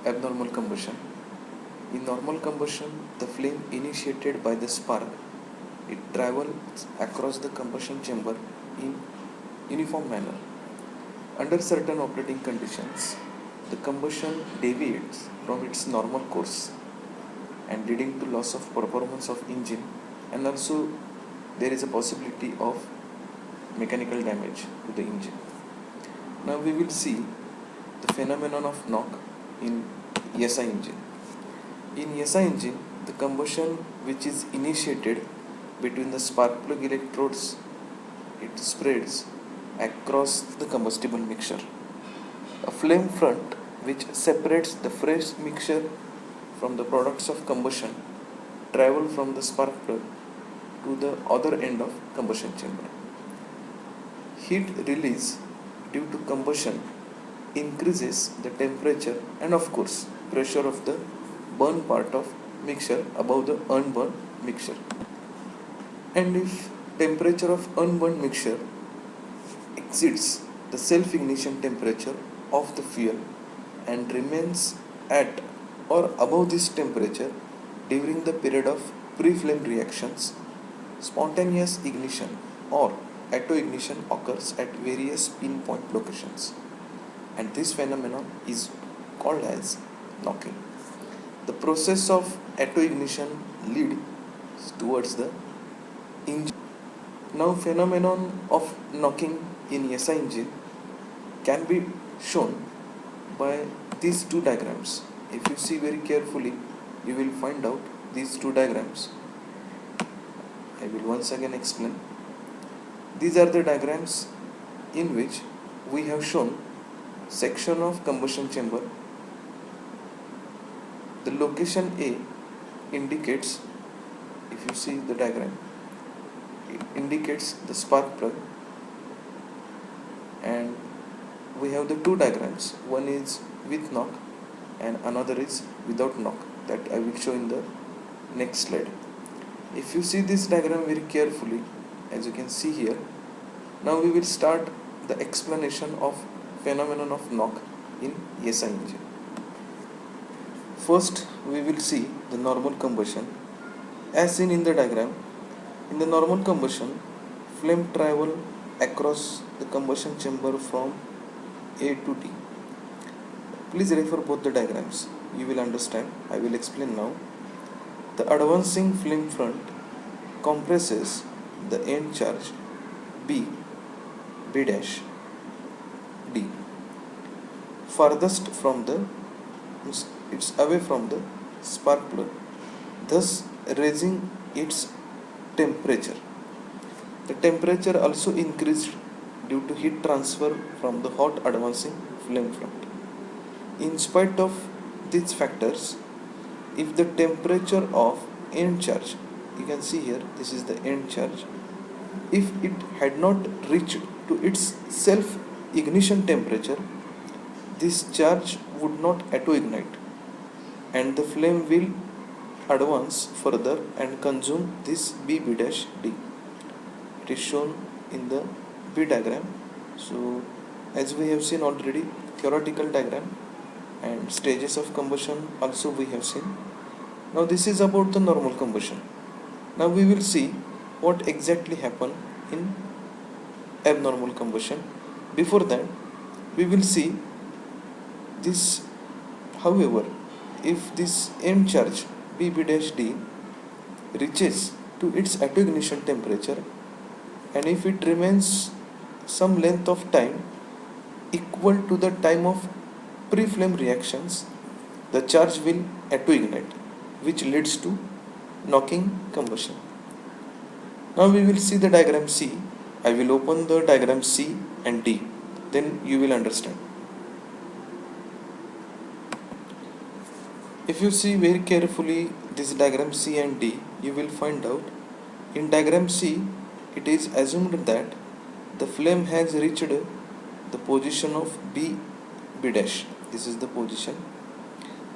Abnormal combustion. In normal combustion, the flame initiated by the spark, it travels across the combustion chamber in uniform manner. Under certain operating conditions, the combustion deviates from its normal course and leading to loss of performance of engine, and also there is a possibility of mechanical damage to the engine. Now we will see the phenomenon of knock in SI engine. In SI engine, the combustion which is initiated between the spark plug electrodes, it spreads across the combustible mixture. A flame front which separates the fresh mixture from the products of combustion travel from the spark plug to the other end of combustion chamber. Heat release due to combustion increases the temperature and of course pressure of the burn part of mixture above the unburned mixture. And if temperature of unburned mixture exceeds the self-ignition temperature of the fuel and remains at or above this temperature during the period of pre-flame reactions, spontaneous ignition or auto-ignition occurs at various pinpoint locations, and this phenomenon is called as knocking. The process of auto-ignition leads towards the engine. Now, phenomenon of knocking in SI engine can be shown by these two diagrams. If you see very carefully, you will find out these two diagrams. I will once again explain. These are the diagrams in which we have shown section of combustion chamber. The location A indicates, if you see the diagram, it indicates the spark plug, and we have the two diagrams. One is with knock and another is without knock, that I will show in the next slide. If you see this diagram very carefully, as you can see here, now we will start the explanation of phenomenon of knock in SI engine. First, we will see the normal combustion. As seen in the diagram, in the normal combustion, flame travel across the combustion chamber from A to D. Please refer both the diagrams. You will understand. I will explain now. The advancing flame front compresses the end charge B dash D farthest from the, it's away from the spark plug, thus raising its temperature. The temperature also increased due to heat transfer from the hot advancing flame front. In spite of these factors, if the temperature of end charge, you can see here, this is the end charge, if it had not reached to its self ignition temperature, this charge would not auto-ignite and the flame will advance further and consume this B dash D. It is shown in the B diagram. So as we have seen already, theoretical diagram and stages of combustion also we have seen. Now this is about the normal combustion. Now we will see what exactly happened in abnormal combustion. Before that, we will see this. However, if this end charge B dash D reaches to its auto-ignition temperature, and if it remains some length of time equal to the time of pre-flame reactions, the charge will auto-ignite, which leads to knocking combustion. Now we will see the diagram C. I will open the diagram C and D, then you will understand. If you see very carefully this diagram C and D, you will find out in diagram C, it is assumed that the flame has reached the position of B dash. This is the position.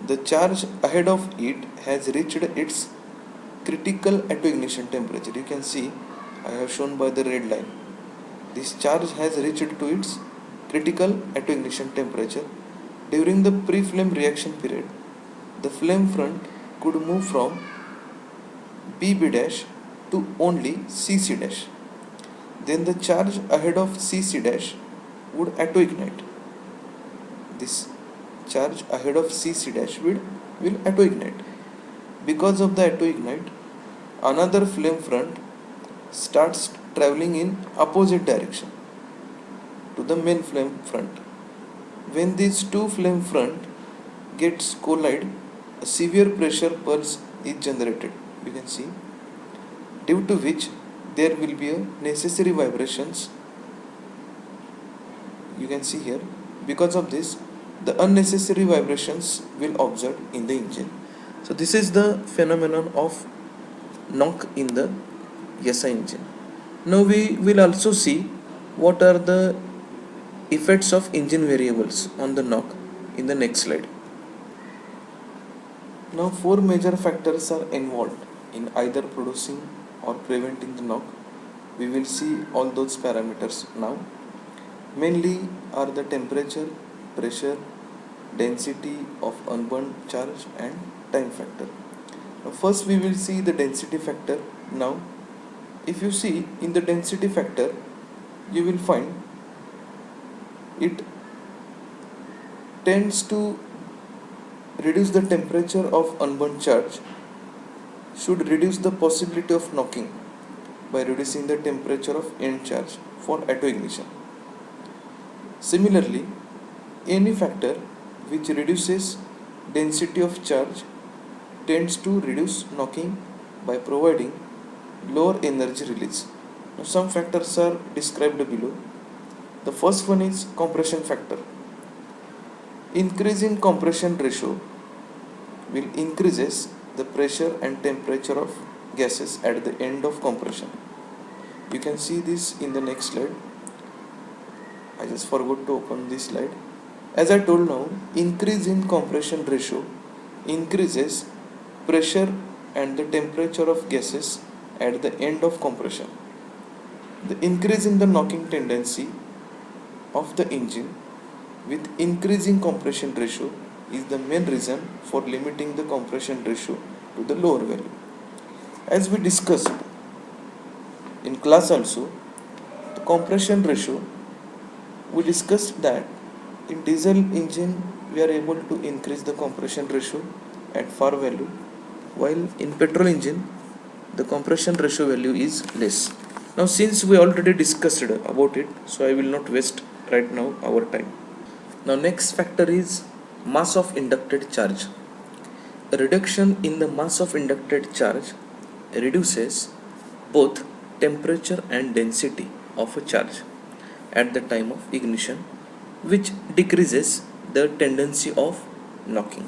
The charge ahead of it has reached its critical auto-ignition temperature. You can see I have shown by the red line. This charge has reached to its critical auto-ignition temperature During the pre-flame reaction period, the flame front could move from BB dash to only CC dash. Then the charge ahead of CC dash would auto-ignite. This charge ahead of CC dash will auto-ignite. Because of the auto-ignite, another flame front starts traveling in opposite direction to the main flame front. When these two flame front gets collide, a severe pressure pulse is generated. You can see, due to which there will be a necessary vibrations. You can see here, because of this the unnecessary vibrations will observed in the engine. So this is the phenomenon of knock in the SI engine. Now we will also see what are the effects of engine variables on the knock in the next slide. Now four major factors are involved in either producing or preventing the knock. We will see all those parameters now. Mainly are the temperature, pressure, density of unburnt charge and time factor. Now first we will see the density factor. Now if you see in the density factor, you will find it tends to reduce the temperature of unburnt charge, should reduce the possibility of knocking by reducing the temperature of end charge for auto ignition. Similarly, any factor which reduces density of charge tends to reduce knocking by providing lower energy release. Now some factors are described below. The first one is compression factor. Increase in compression ratio will increases the pressure and temperature of gases at the end of compression. You can see this in the next slide. I just forgot to open this slide. As I told now, increase in compression ratio increases pressure and the temperature of gases at the end of compression. The increase in the knocking tendency of the engine with increasing compression ratio is the main reason for limiting the compression ratio to the lower value. As we discussed in class also, the compression ratio, we discussed that in diesel engine we are able to increase the compression ratio at far value, while in petrol engine the compression ratio value is less. Now since we already discussed about it, so I will not waste right now our time. Now next factor is mass of inducted charge. A reduction in the mass of inducted charge reduces both temperature and density of a charge at the time of ignition, which decreases the tendency of knocking.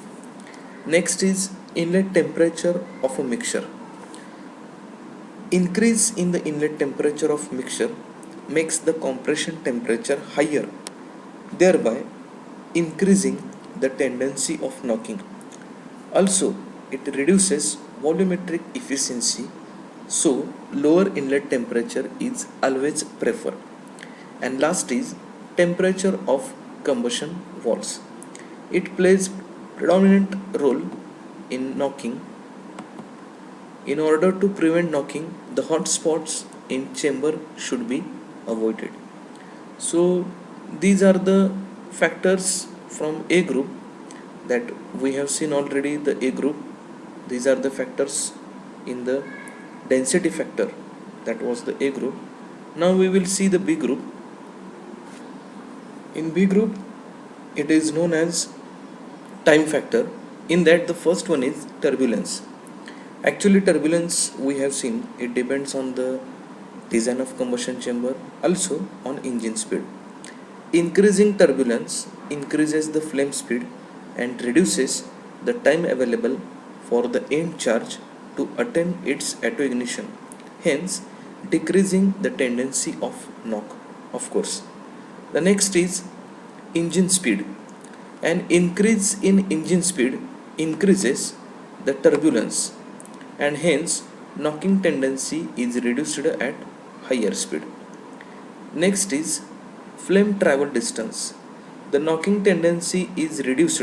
Next is inlet temperature of a mixture. Increase in the inlet temperature of mixture makes the compression temperature higher, thereby increasing the tendency of knocking. Also, it reduces volumetric efficiency, so lower inlet temperature is always preferred. And last is temperature of combustion valves. It plays predominant role in knocking. In order to prevent knocking, the hot spots in chamber should be avoided. So these are the factors from A group that we have seen already. The A group, these are the factors in the density factor, that was the A group. Now we will see the B group. In B group, it is known as time factor. In that, the first one is turbulence. Actually, turbulence we have seen, it depends on the design of combustion chamber, also on engine speed. Increasing turbulence increases the flame speed and reduces the time available for the end charge to attain its auto ignition, hence decreasing the tendency of knock, of course. The next is engine speed. An increase in engine speed increases the turbulence and hence knocking tendency is reduced at higher speed. Next is flame travel distance. The knocking tendency is reduced